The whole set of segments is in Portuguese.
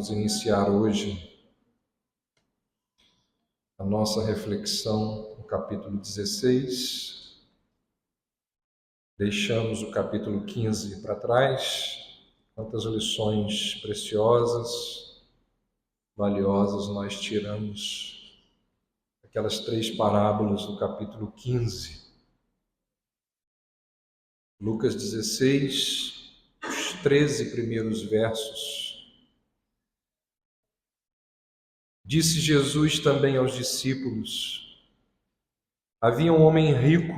Vamos iniciar hoje a nossa reflexão no capítulo 16. Deixamos o capítulo 15 para trás. Quantas lições preciosas, valiosas nós tiramos daquelas 3 parábolas do capítulo 15. Lucas 16, os 13 primeiros versos. Disse Jesus também aos discípulos: havia um homem rico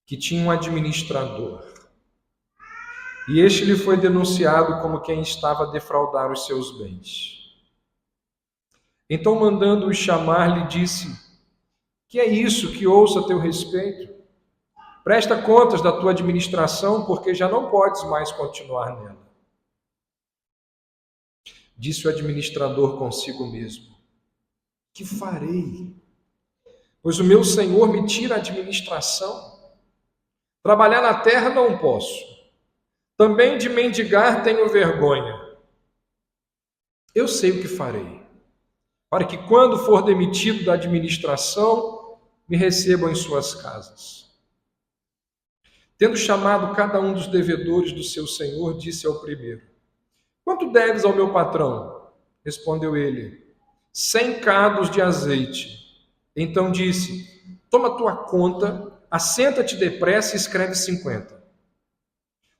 que tinha um administrador, e este lhe foi denunciado como quem estava a defraudar os seus bens. Então, mandando-o chamar, lhe disse: que é isso que ouço a teu respeito? Presta contas da tua administração, porque já não podes mais continuar nela. Disse o administrador consigo mesmo: que farei? Pois o meu senhor me tira a administração. Trabalhar na terra não posso. Também de mendigar tenho vergonha. Eu sei o que farei, para que quando for demitido da administração, me recebam em suas casas. Tendo chamado cada um dos devedores do seu senhor, disse ao primeiro: quanto deves ao meu patrão? Respondeu ele: 100 cados de azeite. Então disse: toma tua conta, assenta-te depressa e escreve 50.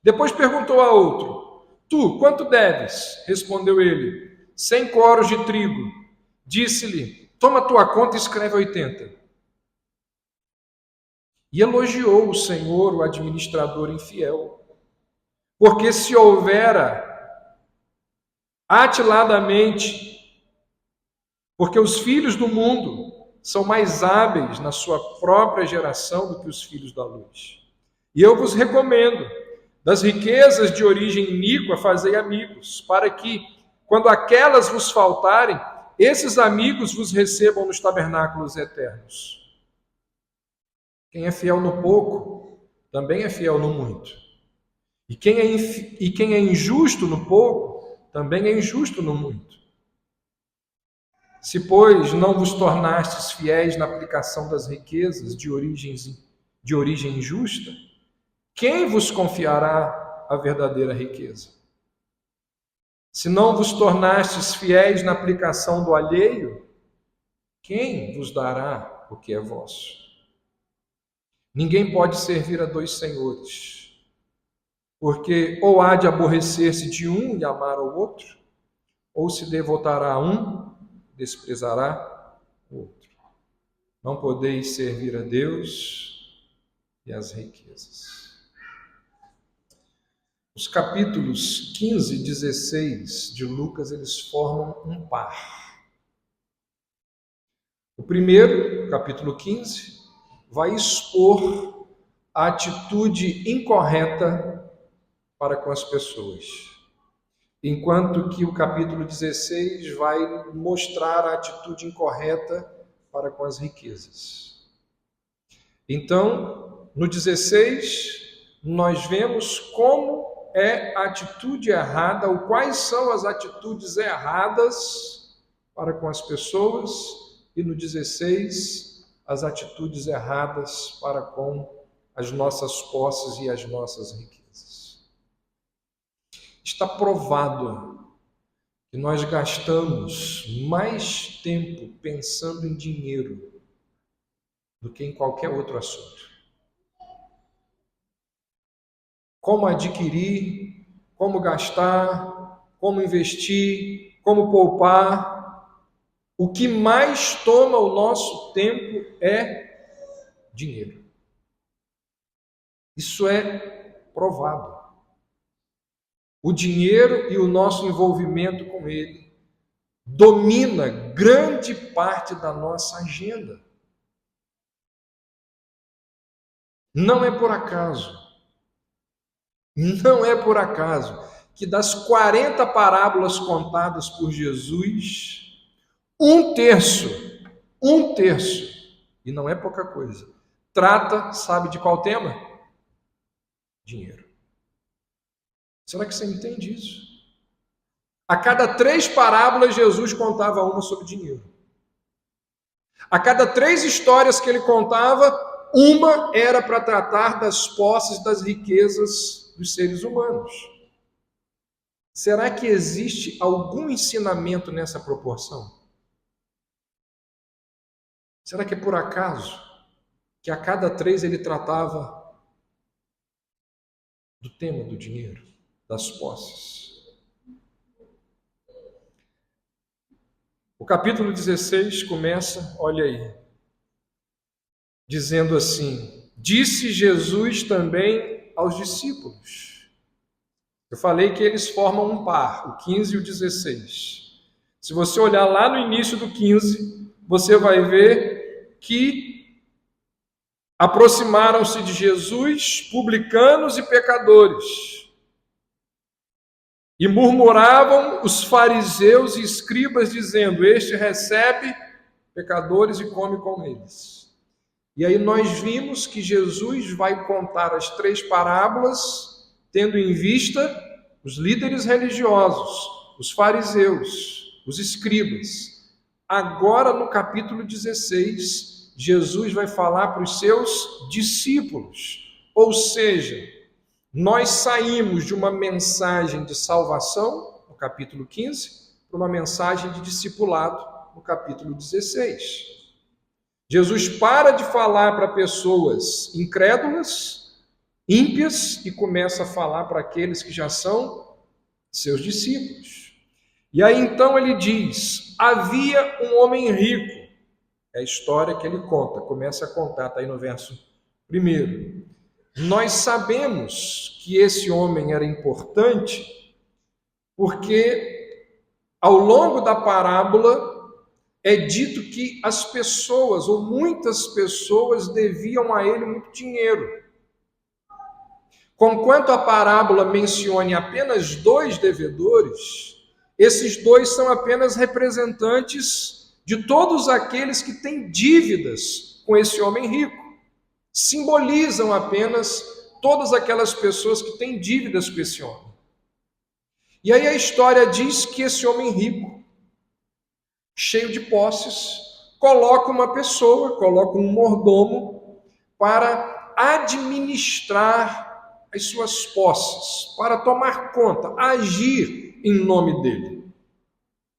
Depois perguntou a outro: tu, quanto deves? Respondeu ele: 100 coros de trigo. Disse-lhe: toma tua conta e escreve 80. E elogiou o Senhor, o administrador infiel, porque se houvera atiladamente, porque os filhos do mundo são mais hábeis na sua própria geração do que os filhos da luz. E eu vos recomendo, das riquezas de origem iníqua fazei amigos, para que, quando aquelas vos faltarem, esses amigos vos recebam nos tabernáculos eternos. Quem é fiel no pouco, também é fiel no muito. E quem é injusto no pouco, também é injusto no muito. Se, pois, não vos tornastes fiéis na aplicação das riquezas de origem injusta, quem vos confiará a verdadeira riqueza? Se não vos tornastes fiéis na aplicação do alheio, quem vos dará o que é vosso? Ninguém pode servir a 2 senhores, porque ou há de aborrecer-se de um e amar ao outro, ou se devotará a um, desprezará o outro. Não podeis servir a Deus e às riquezas. Os capítulos 15 e 16 de Lucas, eles formam um par. O primeiro, capítulo 15, vai expor a atitude incorreta para com as pessoas, enquanto que o capítulo 16 vai mostrar a atitude incorreta para com as riquezas. Então, no 16, nós vemos como é a atitude errada, ou quais são as atitudes erradas para com as pessoas, e no 16, as atitudes erradas para com as nossas posses e as nossas riquezas. Está provado que nós gastamos mais tempo pensando em dinheiro do que em qualquer outro assunto. Como adquirir, como gastar, como investir, como poupar. O que mais toma o nosso tempo é dinheiro. Isso é provado. O dinheiro e o nosso envolvimento com ele domina grande parte da nossa agenda. Não é por acaso que das 40 parábolas contadas por Jesus, um terço, e não é pouca coisa, trata, sabe de qual tema? Dinheiro. Será que você entende isso? A cada 3 parábolas, Jesus contava uma sobre dinheiro. A cada 3 histórias que ele contava, uma era para tratar das posses, das riquezas dos seres humanos. Será que existe algum ensinamento nessa proporção? Será que é por acaso que a cada 3 ele tratava do tema do dinheiro, das posses? O capítulo 16 começa, olha aí, dizendo assim: disse Jesus também aos discípulos. Eu falei que eles formam um par, o 15 e o 16. Se você olhar lá no início do 15, você vai ver que aproximaram-se de Jesus publicanos e pecadores. E murmuravam os fariseus e escribas, dizendo: este recebe pecadores e come com eles. E aí nós vimos que Jesus vai contar as 3 parábolas, tendo em vista os líderes religiosos, os fariseus, os escribas. Agora, no capítulo 16, Jesus vai falar para os seus discípulos. Ou seja, nós saímos de uma mensagem de salvação, no capítulo 15, para uma mensagem de discipulado, no capítulo 16. Jesus para de falar para pessoas incrédulas, ímpias, e começa a falar para aqueles que já são seus discípulos. E aí então ele diz: havia um homem rico. É a história que ele conta, começa a contar, está aí no verso 1. Nós sabemos que esse homem era importante porque ao longo da parábola é dito que as pessoas, ou muitas pessoas, deviam a ele muito dinheiro. Conquanto a parábola mencione apenas 2 devedores, esses 2 são apenas representantes de todos aqueles que têm dívidas com esse homem rico. Simbolizam apenas todas aquelas pessoas que têm dívidas com esse homem. E aí a história diz que esse homem rico, cheio de posses, coloca uma pessoa, coloca um mordomo para administrar as suas posses, para tomar conta, agir em nome dele.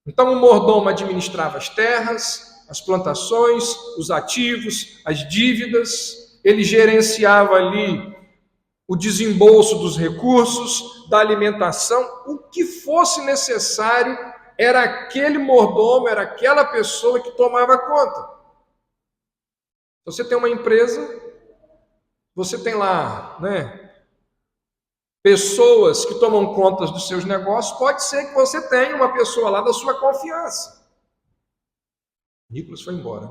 Então o mordomo administrava as terras, as plantações, os ativos, as dívidas. Ele gerenciava ali o desembolso dos recursos, da alimentação, o que fosse necessário, era aquele mordomo, era aquela pessoa que tomava conta. Você tem uma empresa, você tem lá, pessoas que tomam conta dos seus negócios, pode ser que você tenha uma pessoa lá da sua confiança. Nicolas foi embora,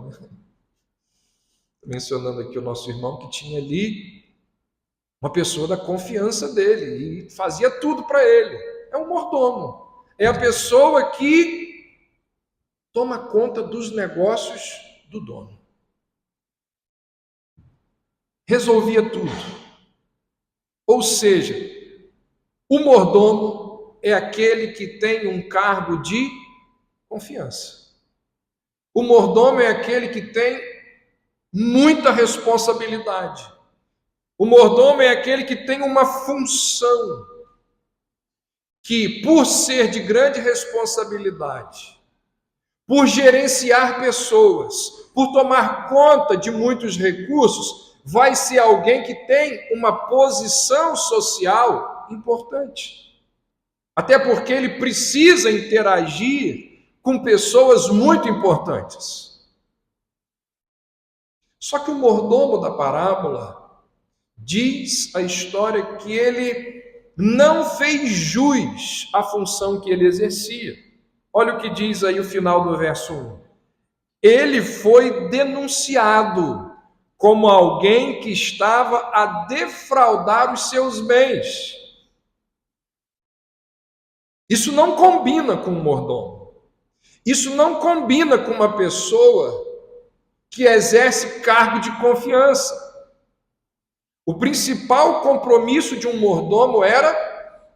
mencionando aqui o nosso irmão que tinha ali uma pessoa da confiança dele e fazia tudo para ele. É um mordomo. É a pessoa que toma conta dos negócios do dono. Resolvia tudo. Ou seja, o mordomo é aquele que tem um cargo de confiança. O mordomo é aquele que tem muita responsabilidade. O mordomo é aquele que tem uma função que, por ser de grande responsabilidade, por gerenciar pessoas, por tomar conta de muitos recursos, vai ser alguém que tem uma posição social importante. Até porque ele precisa interagir com pessoas muito importantes. Só que o mordomo da parábola diz a história que ele não fez jus à função que ele exercia. Olha o que diz aí o final do verso 1. Ele foi denunciado como alguém que estava a defraudar os seus bens. Isso não combina com um mordomo. Isso não combina com uma pessoa que exerce cargo de confiança. O principal compromisso de um mordomo era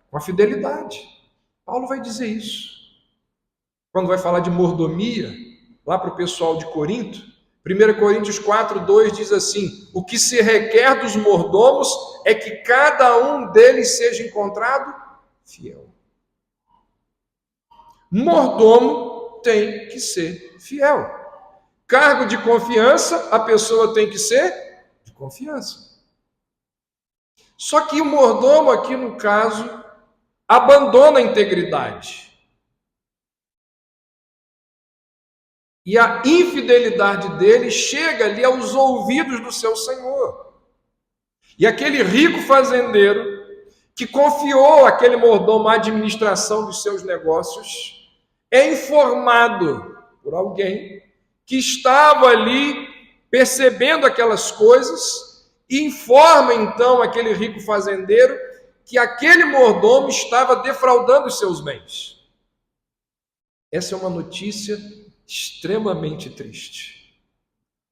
com a fidelidade. A Paulo vai dizer isso. Quando vai falar de mordomia, lá para o pessoal de Corinto, 1 Coríntios 4:2 diz assim: o que se requer dos mordomos é que cada um deles seja encontrado fiel. Mordomo tem que ser fiel. Cargo de confiança, a pessoa tem que ser de confiança. Só que o mordomo aqui, no caso, abandona a integridade. E a infidelidade dele chega ali aos ouvidos do seu senhor. E aquele rico fazendeiro, que confiou aquele mordomo a administração dos seus negócios, é informado por alguém que estava ali percebendo aquelas coisas e informa então aquele rico fazendeiro que aquele mordomo estava defraudando os seus bens. Essa é uma notícia extremamente triste.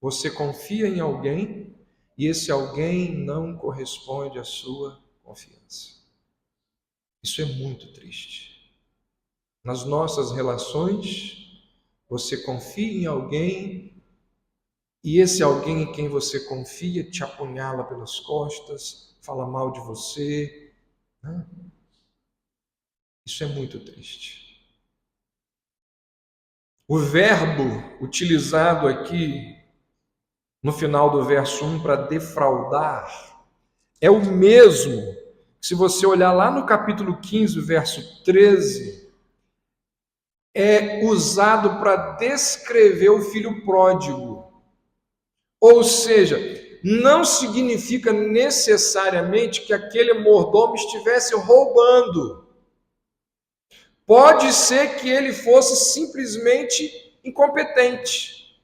Você confia em alguém e esse alguém não corresponde à sua confiança. Isso é muito triste. Nas nossas relações, você confia em alguém e esse alguém em quem você confia te apunhala pelas costas, fala mal de você. Isso é muito triste. O verbo utilizado aqui no final do verso 1 para defraudar é o mesmo que, se você olhar lá no capítulo 15, verso 13, é usado para descrever o filho pródigo. Ou seja, não significa necessariamente que aquele mordomo estivesse roubando. Pode ser que ele fosse simplesmente incompetente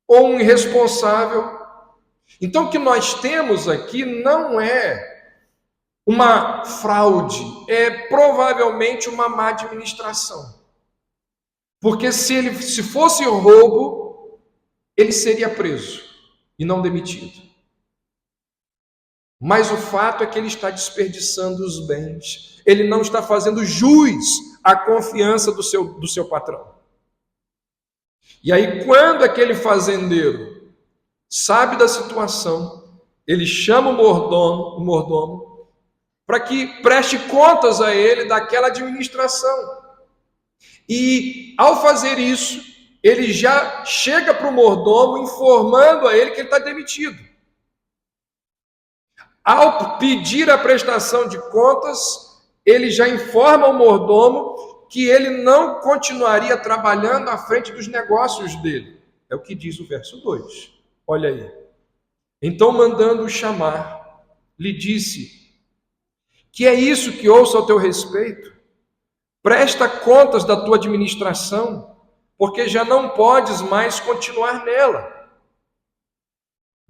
ou um irresponsável. Então, o que nós temos aqui não é uma fraude, é provavelmente uma má administração. Porque se fosse roubo, ele seria preso e não demitido. Mas o fato é que ele está desperdiçando os bens. Ele não está fazendo jus à confiança do seu patrão. E aí, quando aquele fazendeiro sabe da situação, ele chama o mordomo para que preste contas a ele daquela administração. E ao fazer isso, ele já chega para o mordomo informando a ele que ele está demitido. Ao pedir a prestação de contas, ele já informa o mordomo que ele não continuaria trabalhando à frente dos negócios dele. É o que diz o verso 2. Olha aí. Então, mandando-o chamar, lhe disse: que é isso que ouço ao teu respeito? Presta contas da tua administração, porque já não podes mais continuar nela.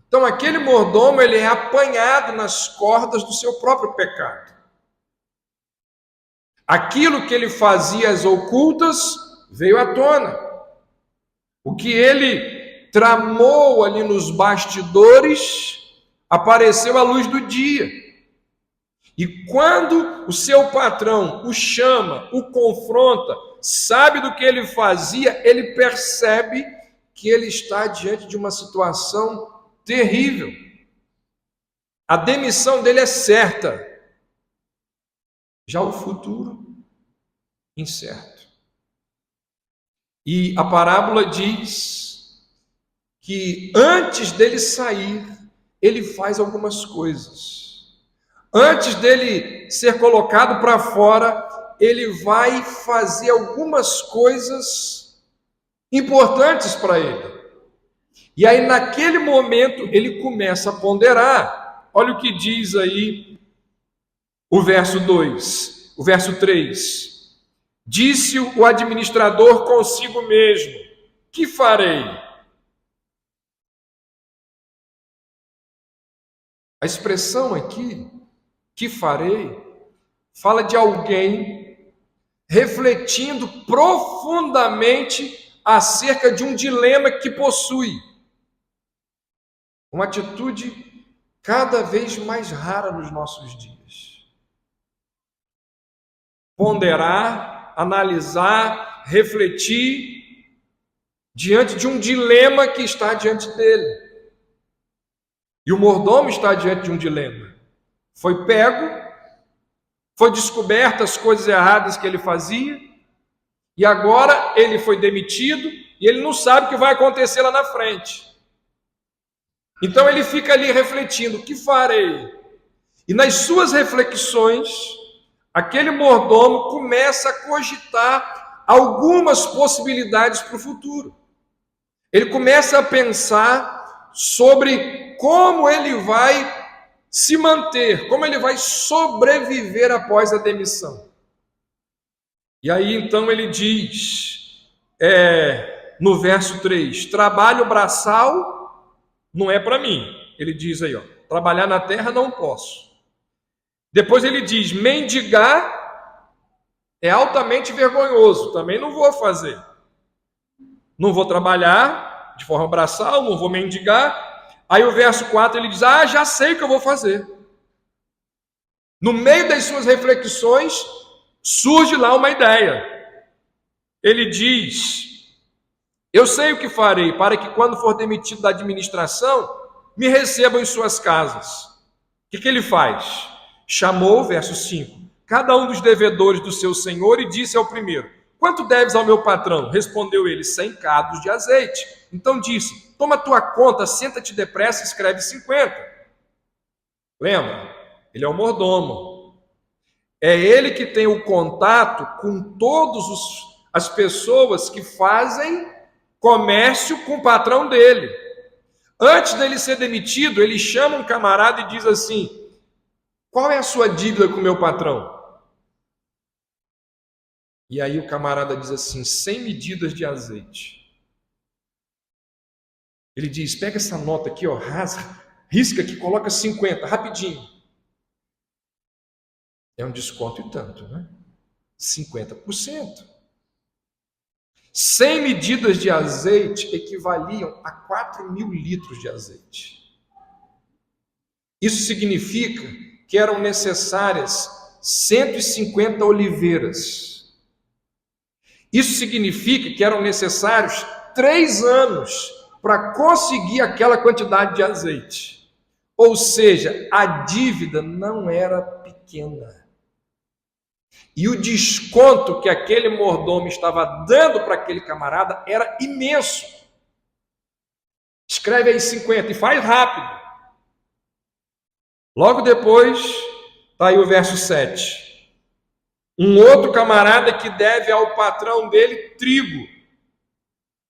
Então, aquele mordomo, ele é apanhado nas cordas do seu próprio pecado. Aquilo que ele fazia às ocultas veio à tona. O que ele tramou ali nos bastidores apareceu à luz do dia. E quando o seu patrão o chama, o confronta, sabe do que ele fazia, ele percebe que ele está diante de uma situação terrível. A demissão dele é certa. Já o futuro, incerto. E a parábola diz que antes dele sair, ele faz algumas coisas. Antes dele ser colocado para fora, ele vai fazer algumas coisas importantes para ele. E aí, naquele momento, ele começa a ponderar. Olha o que diz aí o verso 2, o verso 3. Disse o administrador consigo mesmo: que farei? A expressão aqui, que farei, fala de alguém refletindo profundamente acerca de um dilema que possui. Uma atitude cada vez mais rara nos nossos dias. ponderar, analisar, refletir diante de um dilema que está diante dele. E o mordomo está diante de um dilema. Foi pego, foi descoberto as coisas erradas que ele fazia, e agora ele foi demitido, e ele não sabe o que vai acontecer lá na frente. Então ele fica ali refletindo: o que farei? E nas suas reflexões, aquele mordomo começa a cogitar algumas possibilidades para o futuro. Ele começa a pensar sobre como ele vai se manter, como ele vai sobreviver após a demissão. E aí então ele diz, no verso 3, trabalho braçal não é para mim. Ele diz aí, trabalhar na terra não posso. Depois ele diz, mendigar é altamente vergonhoso, também não vou fazer. Não vou trabalhar de forma braçal, não vou mendigar. Aí o verso 4 ele diz, já sei o que eu vou fazer. No meio das suas reflexões, surge lá uma ideia. Ele diz, eu sei o que farei para que quando for demitido da administração, me recebam em suas casas. O que ele faz? Chamou, verso 5, cada um dos devedores do seu senhor e disse ao primeiro, quanto deves ao meu patrão? Respondeu ele, 100 cados de azeite. Então disse, toma tua conta, senta-te depressa e escreve 50. Lembra? Ele é o mordomo. É ele que tem o contato com todas as pessoas que fazem comércio com o patrão dele. Antes dele ser demitido, ele chama um camarada e diz assim, qual é a sua dívida com o meu patrão? E aí o camarada diz assim, 100 medidas de azeite. Ele diz, pega essa nota aqui, risca aqui, coloca 50, rapidinho. É um desconto e tanto, né? 50%. 100 medidas de azeite equivaliam a 4.000 litros de azeite. Isso significa que eram necessárias 150 oliveiras. Isso significa que eram necessários 3 anos para conseguir aquela quantidade de azeite. Ou seja, a dívida não era pequena. E o desconto que aquele mordomo estava dando para aquele camarada era imenso. Escreve aí 50 e faz rápido. Logo depois, está aí o verso 7. Um outro camarada que deve ao patrão dele trigo.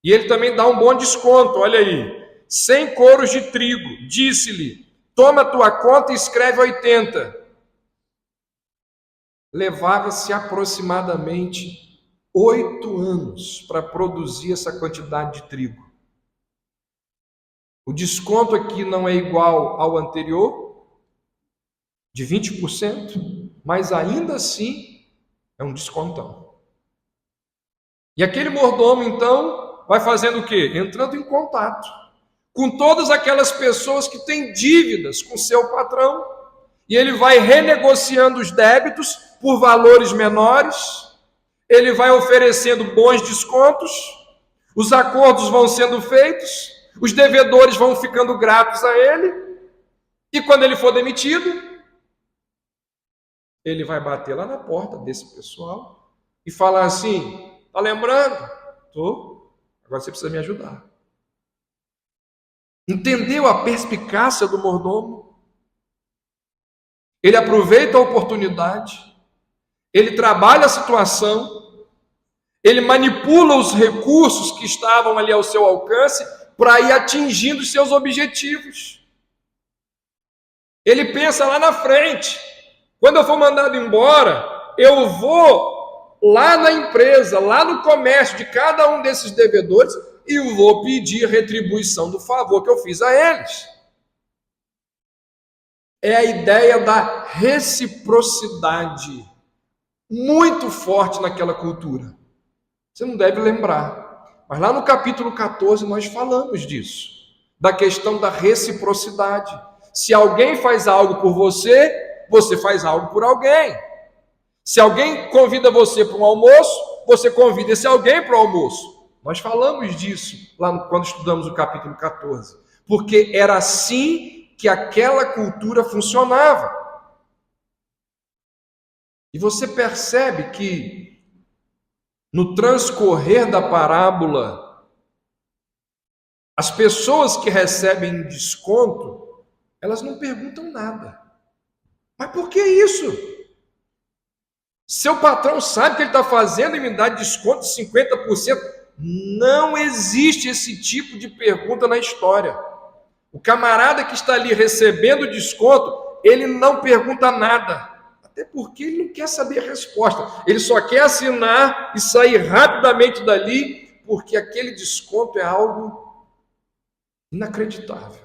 E ele também dá um bom desconto, olha aí. 100 coros de trigo. Disse-lhe, toma tua conta e escreve 80. Levava-se aproximadamente 8 anos para produzir essa quantidade de trigo. O desconto aqui não é igual ao anterior, de 20%, mas ainda assim é um descontão. E aquele mordomo, então, vai fazendo o quê? Entrando em contato com todas aquelas pessoas que têm dívidas com seu patrão, e ele vai renegociando os débitos por valores menores, ele vai oferecendo bons descontos, os acordos vão sendo feitos, os devedores vão ficando gratos a ele, e quando ele for demitido, ele vai bater lá na porta desse pessoal e falar assim, tá lembrando? Tô, agora você precisa me ajudar. Entendeu a perspicácia do mordomo? Ele aproveita a oportunidade, ele trabalha a situação, ele manipula os recursos que estavam ali ao seu alcance para ir atingindo os seus objetivos. Ele pensa lá na frente, quando eu for mandado embora, eu vou lá na empresa, lá no comércio de cada um desses devedores e vou pedir retribuição do favor que eu fiz a eles. É a ideia da reciprocidade, muito forte naquela cultura. Você não deve lembrar, mas lá no capítulo 14 nós falamos disso, da questão da reciprocidade. Se alguém faz algo por você, você faz algo por alguém. Se alguém convida você para um almoço, você convida esse alguém para o almoço. Nós falamos disso lá quando estudamos o capítulo 14. Porque era assim que aquela cultura funcionava. E você percebe que no transcorrer da parábola, as pessoas que recebem desconto, elas não perguntam nada. Mas por que isso? Seu patrão sabe que ele está fazendo e me dá desconto de 50%. Não existe esse tipo de pergunta na história. O camarada que está ali recebendo desconto, ele não pergunta nada. Até porque ele não quer saber a resposta. Ele só quer assinar e sair rapidamente dali, porque aquele desconto é algo inacreditável.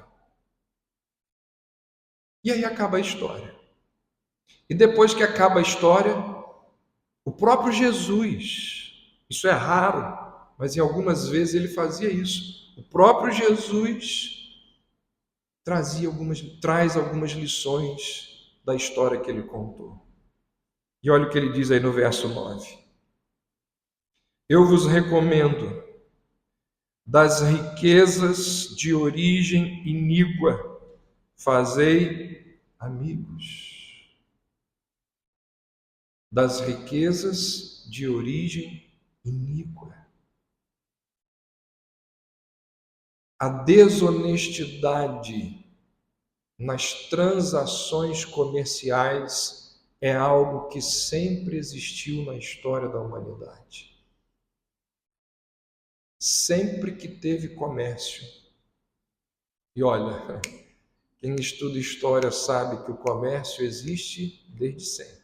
E aí acaba a história. E depois que acaba a história, o próprio Jesus, isso é raro, mas em algumas vezes ele fazia isso. O próprio Jesus traz algumas lições da história que ele contou. E olha o que ele diz aí no verso 9. Eu vos recomendo das riquezas de origem iníqua, fazei amigos. Das riquezas de origem iníqua. A desonestidade nas transações comerciais é algo que sempre existiu na história da humanidade. Sempre que teve comércio. E olha, quem estuda história sabe que o comércio existe desde sempre.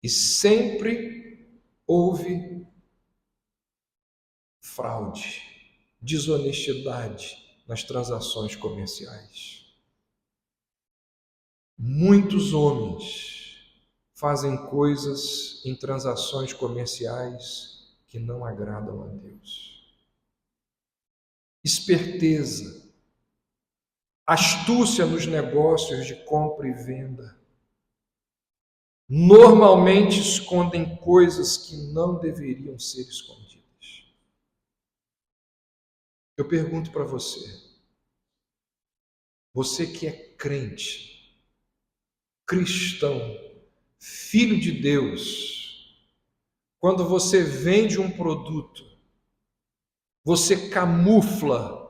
E sempre houve fraude, desonestidade nas transações comerciais. Muitos homens fazem coisas em transações comerciais que não agradam a Deus. Esperteza, astúcia nos negócios de compra e venda. Normalmente escondem coisas que não deveriam ser escondidas. Eu pergunto para você que é crente, cristão, filho de Deus, quando você vende um produto, você camufla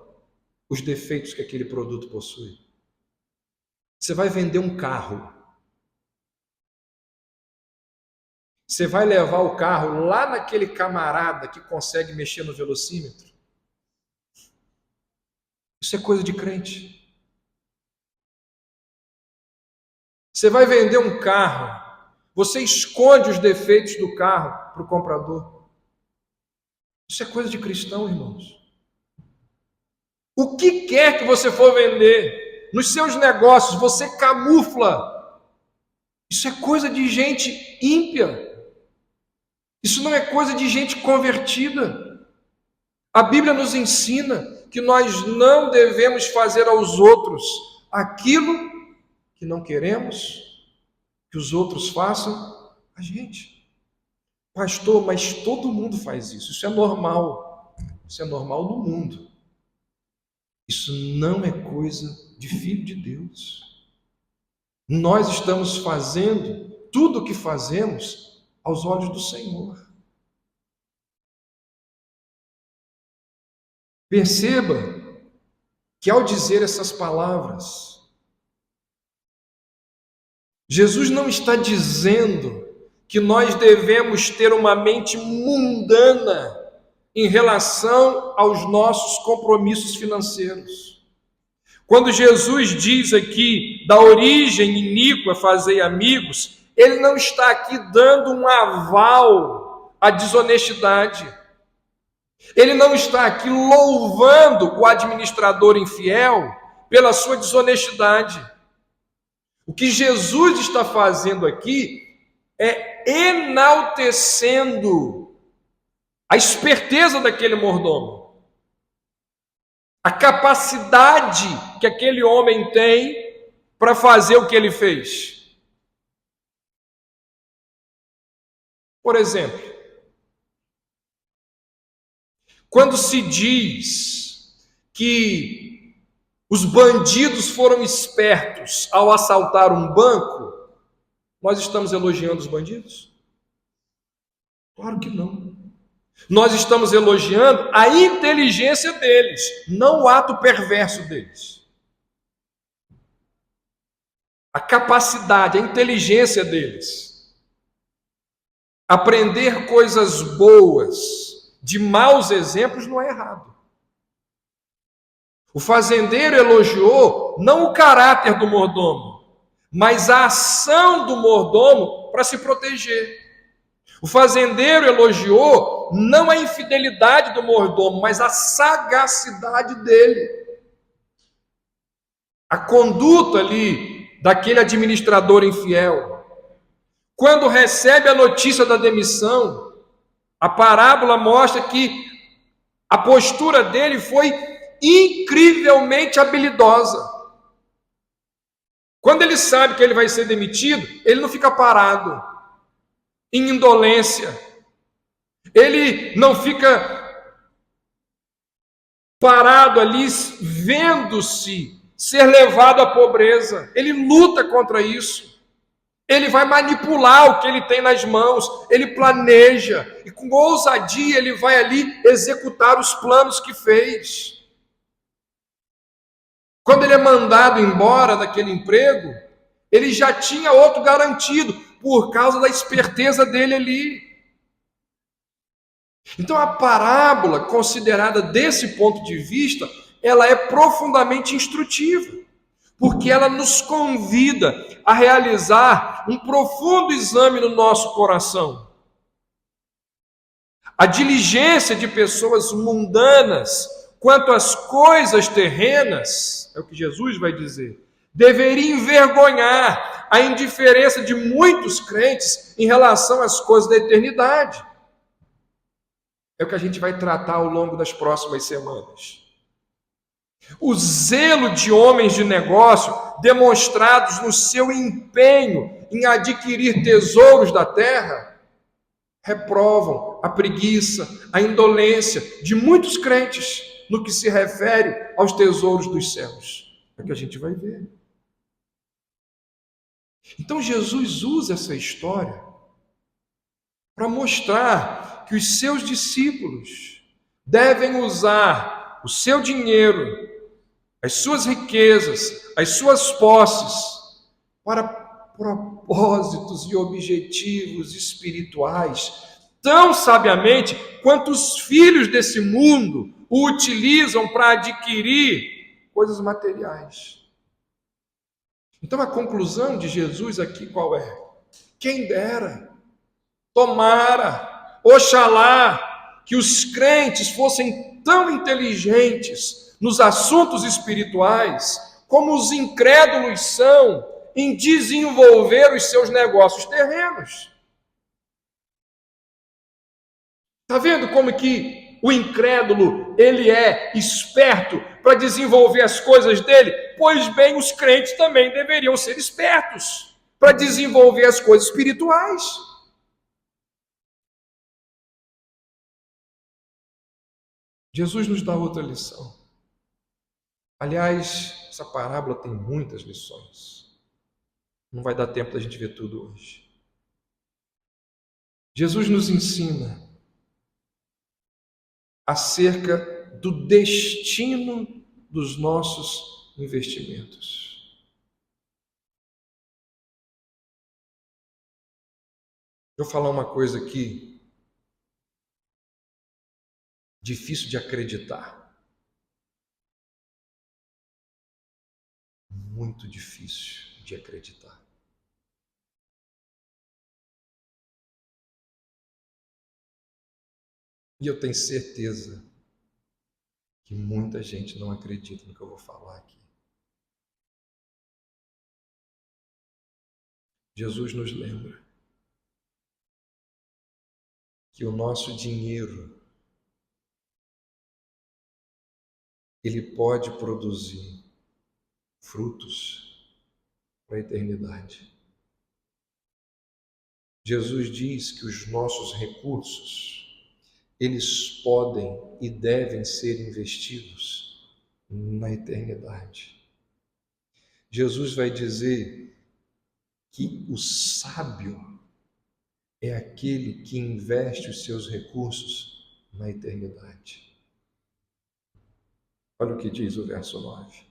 os defeitos que aquele produto possui. Você vai vender um carro. Você vai levar o carro lá naquele camarada que consegue mexer no velocímetro. Isso é coisa de crente. Você vai vender um carro, você esconde os defeitos do carro para o comprador. Isso é coisa de cristão, irmãos. O que quer que você for vender, nos seus negócios, você camufla. Isso é coisa de gente ímpia. Isso não é coisa de gente convertida. A Bíblia nos ensina que nós não devemos fazer aos outros aquilo que não queremos que os outros façam a gente. Pastor, mas todo mundo faz isso. Isso é normal. Isso é normal no mundo. Isso não é coisa de filho de Deus. Nós estamos fazendo tudo o que fazemos aos olhos do Senhor. Perceba que ao dizer essas palavras, Jesus não está dizendo que nós devemos ter uma mente mundana em relação aos nossos compromissos financeiros. Quando Jesus diz aqui da origem iníqua fazei amigos, ele não está aqui dando um aval à desonestidade. Ele não está aqui louvando o administrador infiel pela sua desonestidade. O que Jesus está fazendo aqui é enaltecendo a esperteza daquele mordomo, a capacidade que aquele homem tem para fazer o que ele fez. Por exemplo, quando se diz que os bandidos foram espertos ao assaltar um banco, nós estamos elogiando os bandidos? Claro que não. Nós estamos elogiando a inteligência deles, não o ato perverso deles. A capacidade, a inteligência deles. Aprender coisas boas de maus exemplos não é errado. O fazendeiro elogiou não o caráter do mordomo, mas a ação do mordomo para se proteger. O fazendeiro elogiou não a infidelidade do mordomo, mas a sagacidade dele. A conduta ali daquele administrador infiel. Quando recebe a notícia da demissão, a parábola mostra que a postura dele foi incrivelmente habilidosa. Quando ele sabe que ele vai ser demitido, ele não fica parado em indolência. Ele não fica parado ali vendo-se ser levado à pobreza. Ele luta contra isso. Ele vai manipular o que ele tem nas mãos, ele planeja, e com ousadia ele vai ali executar os planos que fez. Quando ele é mandado embora daquele emprego, ele já tinha outro garantido, por causa da esperteza dele ali. Então a parábola, considerada desse ponto de vista, ela é profundamente instrutiva, porque ela nos convida a realizar um profundo exame no nosso coração. A diligência de pessoas mundanas quanto às coisas terrenas, é o que Jesus vai dizer, deveria envergonhar a indiferença de muitos crentes em relação às coisas da eternidade. É o que a gente vai tratar ao longo das próximas semanas. O zelo de homens de negócio, demonstrados no seu empenho em adquirir tesouros da terra, reprovam a preguiça, a indolência de muitos crentes no que se refere aos tesouros dos céus. É o que a gente vai ver. Então Jesus usa essa história para mostrar que os seus discípulos devem usar o seu dinheiro, as suas riquezas, as suas posses, para propósitos e objetivos espirituais, tão sabiamente quanto os filhos desse mundo o utilizam para adquirir coisas materiais. Então a conclusão de Jesus aqui qual é? Quem dera, tomara, oxalá, que os crentes fossem tão inteligentes nos assuntos espirituais, como os incrédulos são em desenvolver os seus negócios terrenos. Está vendo como que o incrédulo, ele é esperto para desenvolver as coisas dele? Pois bem, os crentes também deveriam ser espertos para desenvolver as coisas espirituais. Jesus nos dá outra lição. Aliás, essa parábola tem muitas lições. Não vai dar tempo da gente ver tudo hoje. Jesus nos ensina acerca do destino dos nossos investimentos. Vou falar uma coisa aqui, difícil de acreditar. Muito difícil de acreditar. E eu tenho certeza que muita gente não acredita no que eu vou falar aqui. Jesus nos lembra que o nosso dinheiro, ele pode produzir frutos para a eternidade. Jesus diz que os nossos recursos, eles podem e devem ser investidos na eternidade. Jesus vai dizer que o sábio é aquele que investe os seus recursos na eternidade. Olha o que diz o verso 9.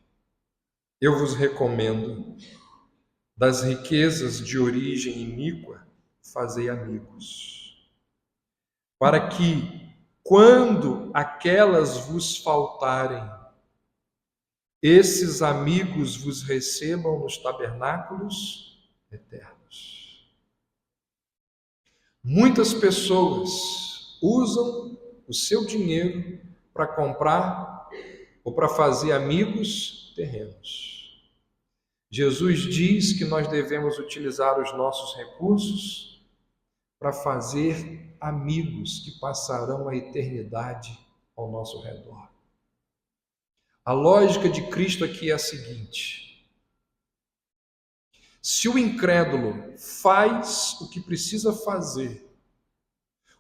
Eu vos recomendo, das riquezas de origem iníqua, fazei amigos, para que, quando aquelas vos faltarem, esses amigos vos recebam nos tabernáculos eternos. Muitas pessoas usam o seu dinheiro para comprar ou para fazer amigos terrenos. Jesus diz que nós devemos utilizar os nossos recursos para fazer amigos que passarão a eternidade ao nosso redor. A lógica de Cristo aqui é a seguinte: se o incrédulo faz o que precisa fazer,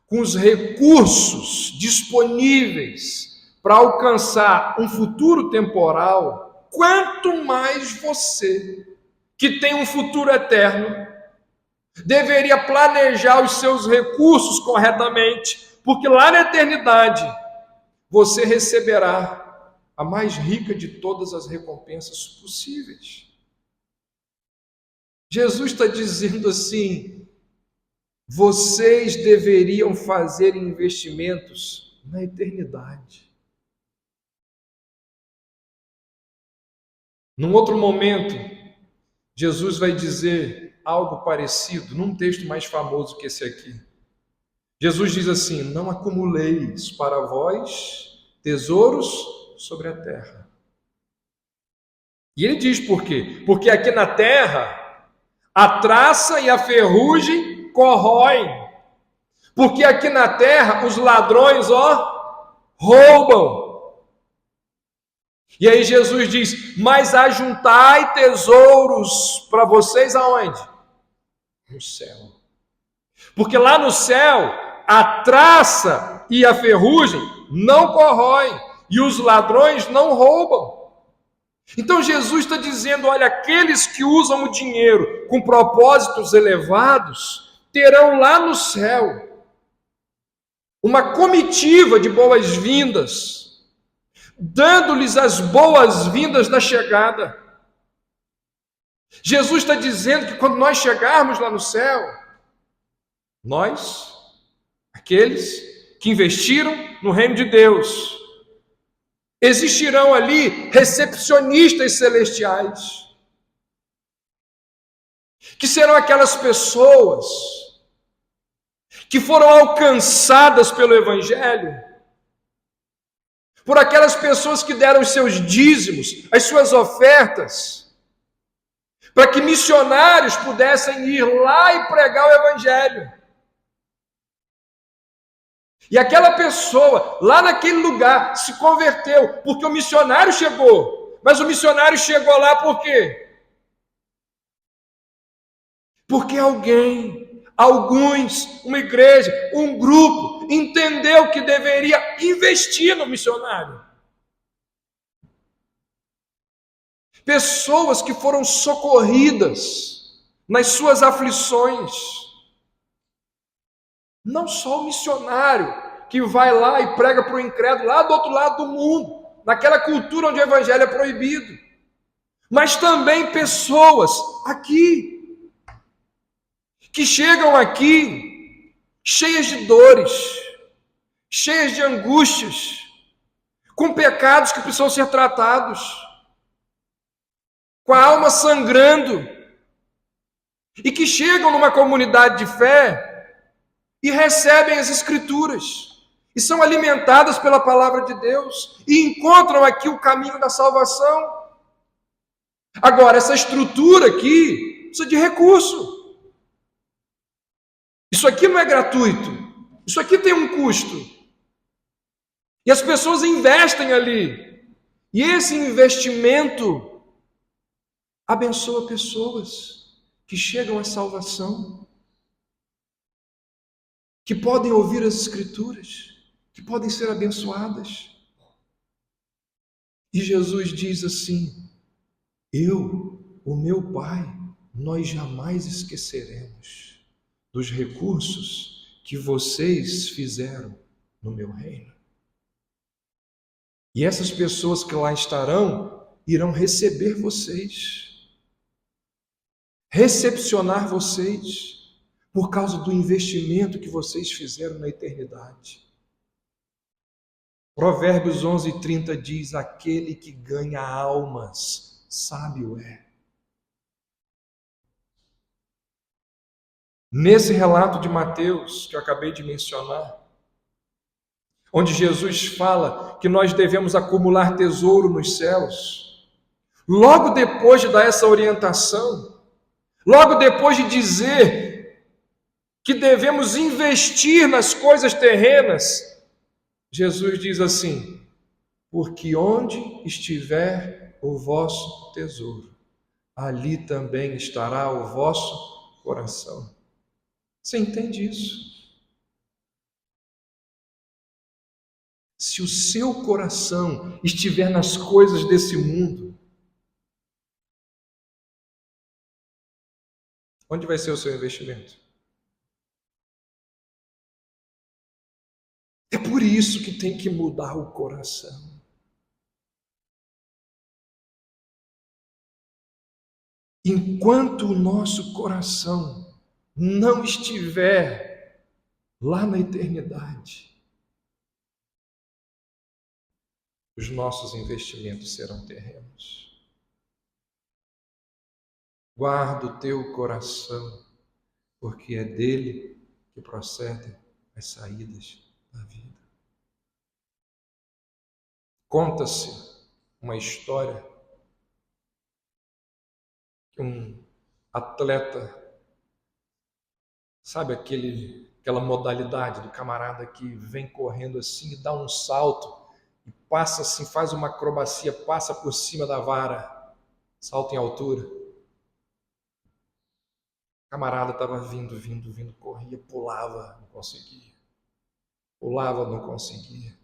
com os recursos disponíveis para alcançar um futuro temporal, quanto mais você, que tem um futuro eterno, deveria planejar os seus recursos corretamente, porque lá na eternidade você receberá a mais rica de todas as recompensas possíveis. Jesus está dizendo assim: vocês deveriam fazer investimentos na eternidade. Num outro momento, Jesus vai dizer algo parecido, num texto mais famoso que esse aqui. Jesus diz assim: não acumuleis para vós tesouros sobre a terra. E ele diz por quê? Porque aqui na terra a traça e a ferrugem corroem. Porque aqui na terra os ladrões, roubam. E aí Jesus diz: mas ajuntai tesouros para vocês aonde? No céu. Porque lá no céu a traça e a ferrugem não corroem e os ladrões não roubam. Então Jesus está dizendo: olha, aqueles que usam o dinheiro com propósitos elevados terão lá no céu uma comitiva de boas-vindas, dando-lhes as boas-vindas na chegada. Jesus está dizendo que quando nós chegarmos lá no céu, nós, aqueles que investiram no reino de Deus, existirão ali recepcionistas celestiais, que serão aquelas pessoas que foram alcançadas pelo Evangelho, por aquelas pessoas que deram os seus dízimos, as suas ofertas, para que missionários pudessem ir lá e pregar o Evangelho. E aquela pessoa, lá naquele lugar, se converteu, porque o missionário chegou. Mas o missionário chegou lá por quê? Porque alguns, uma igreja, um grupo, entendeu que deveria investir no missionário. Pessoas que foram socorridas nas suas aflições. Não só o missionário que vai lá e prega para o incrédulo lá do outro lado do mundo, naquela cultura onde o evangelho é proibido, mas também pessoas aqui, que chegam aqui cheias de dores, cheias de angústias, com pecados que precisam ser tratados, com a alma sangrando, e que chegam numa comunidade de fé e recebem as Escrituras, e são alimentadas pela palavra de Deus, e encontram aqui o caminho da salvação. Agora, essa estrutura aqui precisa de recurso. Isso aqui não é gratuito, isso aqui tem um custo. E as pessoas investem ali, e esse investimento abençoa pessoas que chegam à salvação. que podem ouvir as Escrituras, que podem ser abençoadas. E Jesus diz assim: eu, o meu Pai, nós jamais esqueceremos dos recursos que vocês fizeram no meu reino. E essas pessoas que lá estarão, irão receber vocês, recepcionar vocês, por causa do investimento que vocês fizeram na eternidade. Provérbios 11:30 diz: aquele que ganha almas, sábio é. Nesse relato de Mateus, que eu acabei de mencionar, onde Jesus fala que nós devemos acumular tesouro nos céus, logo depois de dar essa orientação, logo depois de dizer que devemos investir nas coisas terrenas, Jesus diz assim: porque onde estiver o vosso tesouro, ali também estará o vosso coração. Você entende isso? Se o seu coração estiver nas coisas desse mundo, onde vai ser o seu investimento? É por isso que tem que mudar o coração. Enquanto o nosso coração não estiver lá na eternidade, os nossos investimentos serão terrenos. Guarda o teu coração, porque é dele que procedem as saídas da vida. Conta-se uma história que um atleta, sabe aquela modalidade do camarada que vem correndo assim e dá um salto e passa assim, faz uma acrobacia, passa por cima da vara, salto em altura. O camarada estava vindo, corria, pulava, não conseguia. Pulava, não conseguia.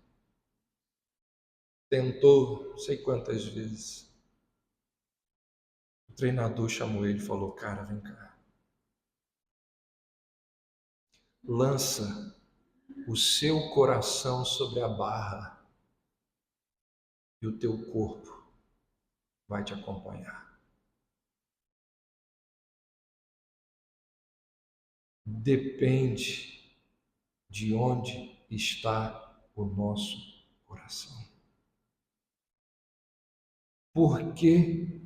Tentou não sei quantas vezes. O treinador chamou ele e falou: cara, vem cá. Lança o seu coração sobre a barra e o teu corpo vai te acompanhar. Depende de onde está o nosso coração. Por que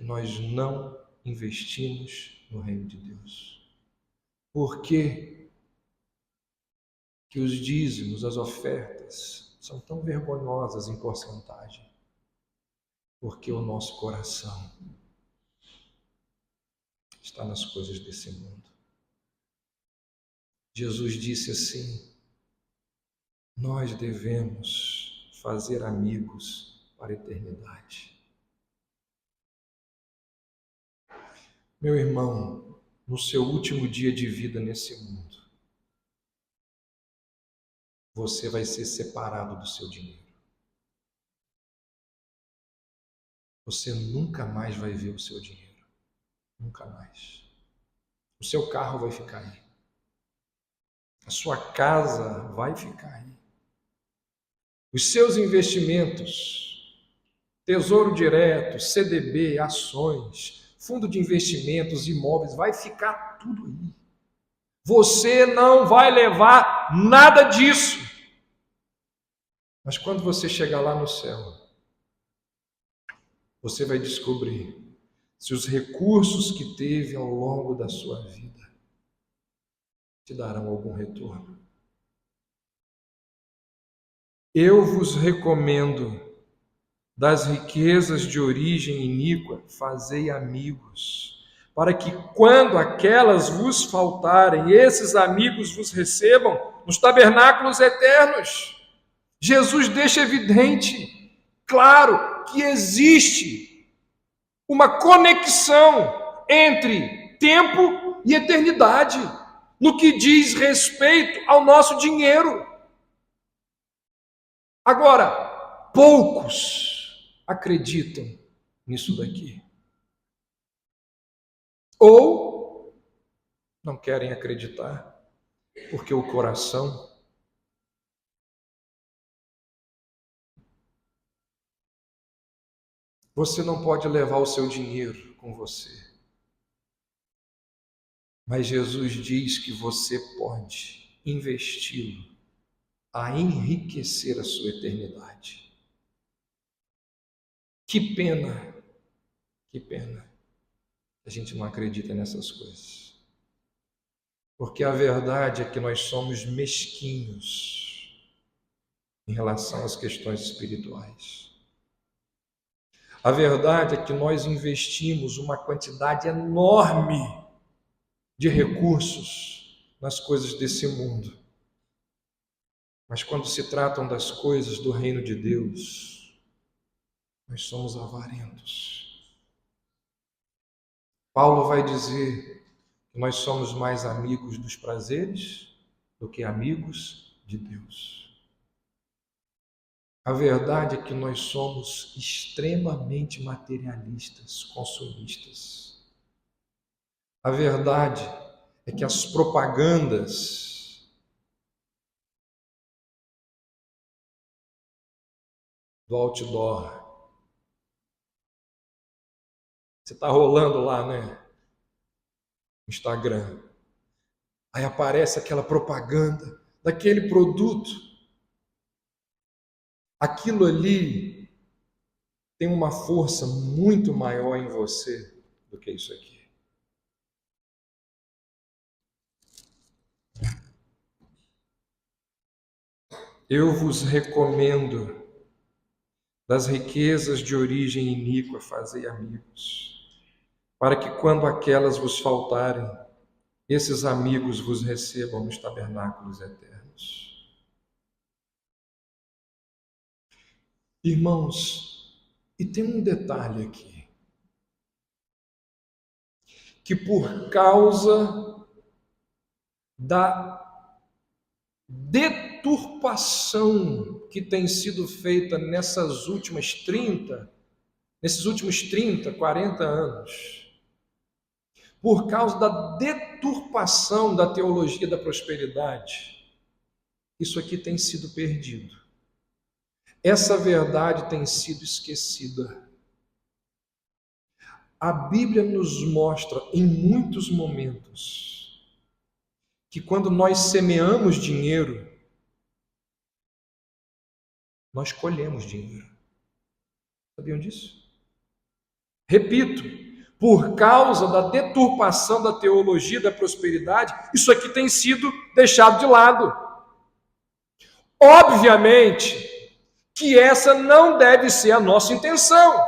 nós não investimos no reino de Deus? Por que os dízimos, as ofertas, são tão vergonhosas em porcentagem? Porque o nosso coração está nas coisas desse mundo. Jesus disse assim: nós devemos fazer amigos para a eternidade. Meu irmão, no seu último dia de vida nesse mundo, você vai ser separado do seu dinheiro. Você nunca mais vai ver o seu dinheiro. Nunca mais. O seu carro vai ficar aí. A sua casa vai ficar aí. Os seus investimentos, tesouro direto, CDB, ações, fundo de investimentos, imóveis, vai ficar tudo aí. Você não vai levar nada disso. Mas quando você chegar lá no céu, você vai descobrir se os recursos que teve ao longo da sua vida te darão algum retorno. Eu vos recomendo, das riquezas de origem iníqua, fazei amigos, para que quando aquelas vos faltarem, esses amigos vos recebam nos tabernáculos eternos. Jesus deixa evidente, claro, que existe uma conexão entre tempo e eternidade. no que diz respeito ao nosso dinheiro. Agora, poucos acreditam nisso daqui. Ou não querem acreditar, porque o coração você não pode levar o seu dinheiro com você. Mas Jesus diz que você pode investi-lo a enriquecer a sua eternidade. Que pena a gente não acredita nessas coisas. Porque a verdade é que nós somos mesquinhos em relação às questões espirituais. A verdade é que nós investimos uma quantidade enorme de recursos nas coisas desse mundo. Mas quando se tratam das coisas do reino de Deus, nós somos avarentos. Paulo vai dizer que nós somos mais amigos dos prazeres do que amigos de Deus. A verdade é que nós somos extremamente materialistas, consumistas. A verdade é que as propagandas do outdoor, você está rolando lá, né? No Instagram. Aí aparece aquela propaganda daquele produto. Aquilo ali tem uma força muito maior em você do que isso aqui. Eu vos recomendo, das riquezas de origem iníqua, fazei amigos, para que quando aquelas vos faltarem, esses amigos vos recebam nos tabernáculos eternos. Irmãos, e tem um detalhe aqui, que por causa da deturpação que tem sido feita nesses últimos 30, 40 anos, por causa da deturpação da teologia da prosperidade, isso aqui tem sido perdido. Essa verdade tem sido esquecida. A Bíblia nos mostra em muitos momentos que quando nós semeamos dinheiro, nós colhemos dinheiro. Sabiam disso? Repito, por causa da deturpação da teologia da prosperidade, isso aqui tem sido deixado de lado. Obviamente que essa não deve ser a nossa intenção,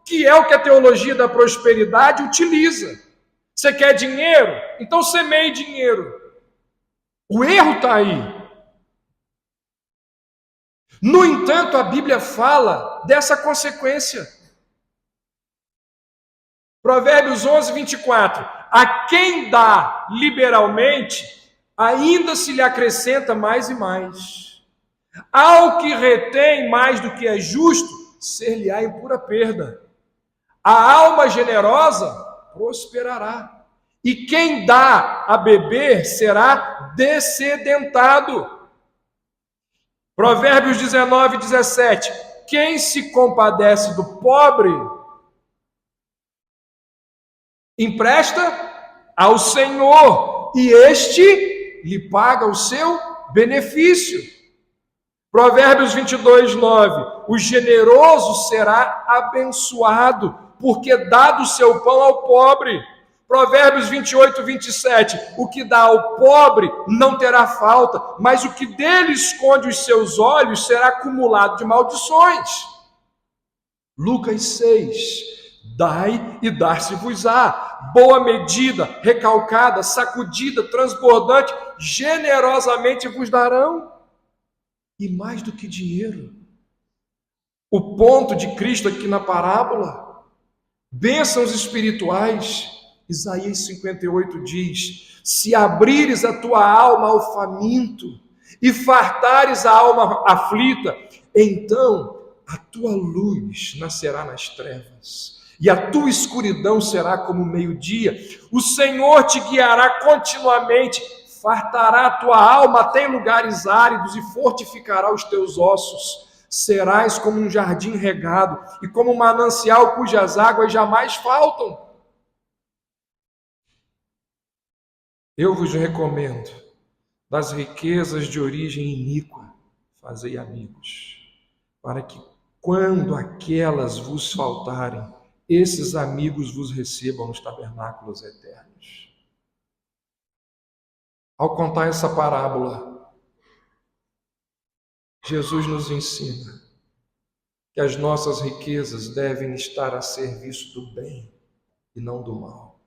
que é o que a teologia da prosperidade utiliza. Você quer dinheiro? Então semeie dinheiro. O erro está aí. No entanto, a Bíblia fala dessa consequência. Provérbios 11, 24. A quem dá liberalmente, ainda se lhe acrescenta mais e mais. Ao que retém mais do que é justo, ser-lhe-á em pura perda. A alma generosa prosperará. E quem dá a beber será dessedentado. Provérbios 19, 17. Quem se compadece do pobre, empresta ao Senhor, e este lhe paga o seu benefício. Provérbios 22, 9. O generoso será abençoado, porque dá do seu pão ao pobre. Provérbios 28, 27. O que dá ao pobre não terá falta, mas o que dele esconde os seus olhos será acumulado de maldições. Lucas 6. Dai e dar-se-vos-á. Boa medida, recalcada, sacudida, transbordante, generosamente vos darão. E mais do que dinheiro, o ponto de Cristo aqui na parábola, bênçãos espirituais, Isaías 58 diz: se abrires a tua alma ao faminto e fartares a alma aflita, então a tua luz nascerá nas trevas e a tua escuridão será como o meio-dia. O Senhor te guiará continuamente, fartará a tua alma até em lugares áridos e fortificará os teus ossos. Serás como um jardim regado e como um manancial cujas águas jamais faltam. Eu vos recomendo, das riquezas de origem iníqua, fazei amigos, para que, quando aquelas vos faltarem, esses amigos vos recebam nos tabernáculos eternos. Ao contar essa parábola, Jesus nos ensina que as nossas riquezas devem estar a serviço do bem e não do mal.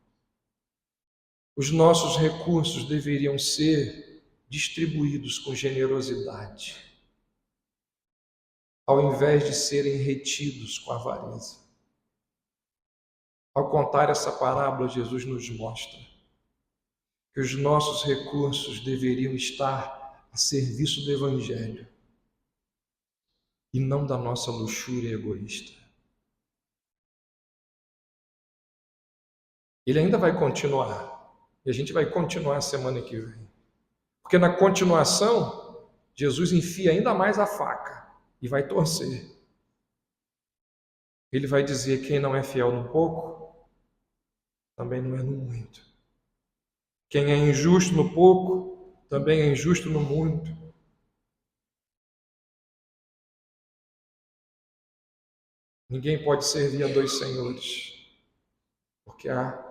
Os nossos recursos deveriam ser distribuídos com generosidade, ao invés de serem retidos com avareza. Ao contar essa parábola, Jesus nos mostra que os nossos recursos deveriam estar a serviço do Evangelho e não da nossa luxúria egoísta. Ele ainda vai continuar, e a gente vai continuar semana que vem, porque na continuação, Jesus enfia ainda mais a faca e vai torcer. Ele vai dizer: quem não é fiel no pouco, também não é no muito. Quem é injusto no pouco, também é injusto no muito. Ninguém pode servir a dois senhores, porque há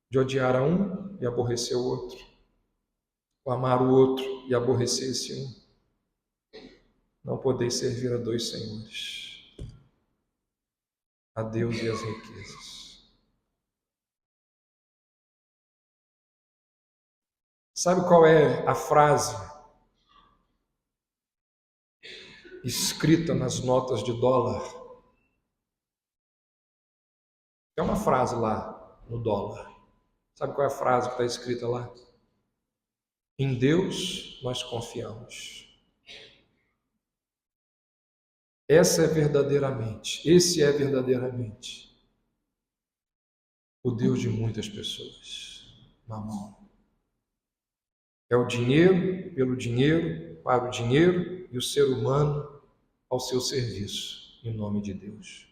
de odiar a um e aborrecer o outro, ou amar o outro e aborrecer esse um. Não podeis servir a dois senhores, a Deus e as riquezas. Sabe qual é a frase escrita nas notas de dólar? É uma frase lá no dólar. Sabe qual é a frase que está escrita lá? Em Deus nós confiamos. Esse é verdadeiramente o Deus de muitas pessoas. Mamão. É o dinheiro pelo dinheiro, para o dinheiro, e o ser humano ao seu serviço, em nome de Deus.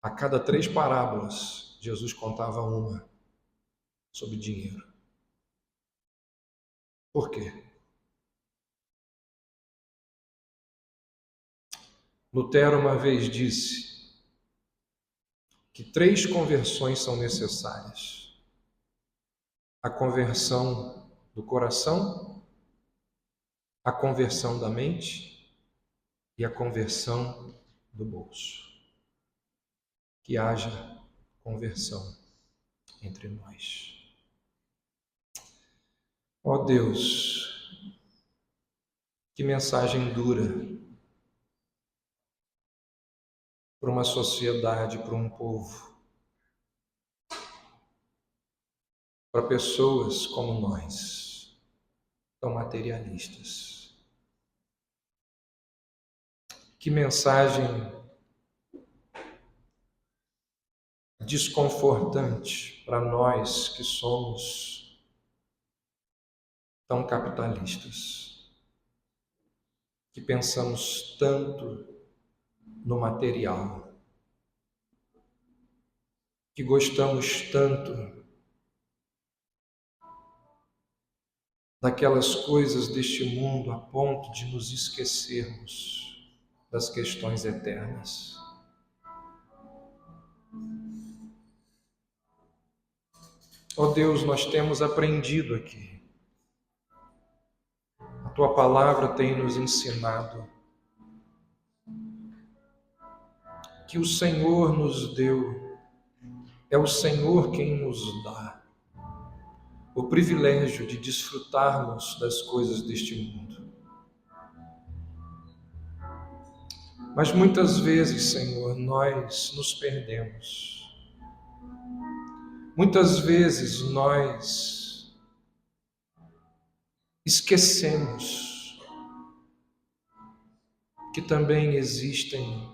A cada 3 parábolas, Jesus contava uma sobre dinheiro. Por quê? Lutero uma vez disse que 3 conversões são necessárias: a conversão do coração, a conversão da mente e a conversão do bolso. Que haja conversão entre nós. Ó Deus, que mensagem dura para uma sociedade, para um povo, para pessoas como nós, tão materialistas. Que mensagem desconfortante para nós que somos tão capitalistas, que pensamos tanto no material, que gostamos tanto daquelas coisas deste mundo a ponto de nos esquecermos das questões eternas. Ó Deus, nós temos aprendido aqui. A Tua palavra tem nos ensinado que o Senhor nos deu, é o Senhor quem nos dá o privilégio de desfrutarmos das coisas deste mundo. Mas muitas vezes, Senhor, nós nos perdemos. Muitas vezes nós esquecemos que também existem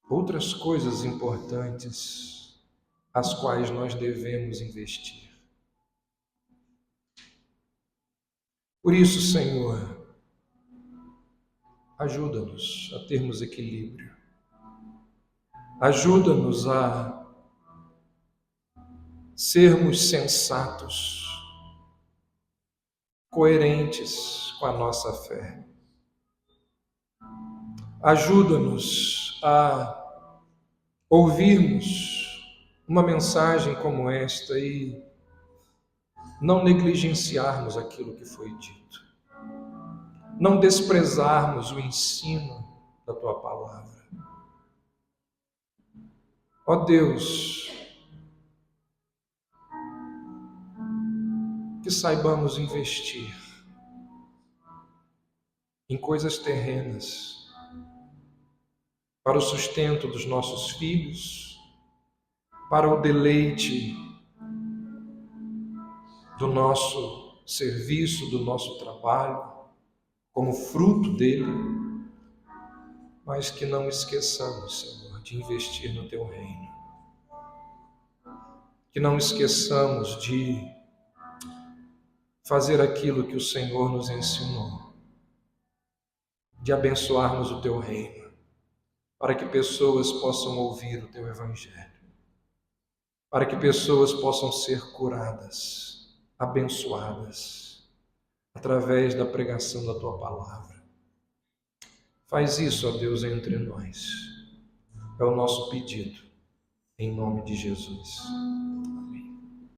outras coisas importantes as quais nós devemos investir. Por isso, Senhor, ajuda-nos a termos equilíbrio. Ajuda-nos a sermos sensatos, coerentes com a nossa fé. Ajuda-nos a ouvirmos uma mensagem como esta e não negligenciarmos aquilo que foi dito. Não desprezarmos o ensino da Tua palavra. Ó Deus, que saibamos investir em coisas terrenas para o sustento dos nossos filhos, para o deleite do nosso serviço, do nosso trabalho, como fruto dele, mas que não esqueçamos, Senhor, de investir no Teu reino. Que não esqueçamos de fazer aquilo que o Senhor nos ensinou, de abençoarmos o Teu reino, para que pessoas possam ouvir o Teu Evangelho, para que pessoas possam ser curadas, abençoadas, através da pregação da Tua palavra. Faz isso, ó Deus, entre nós. É o nosso pedido, em nome de Jesus. Amém.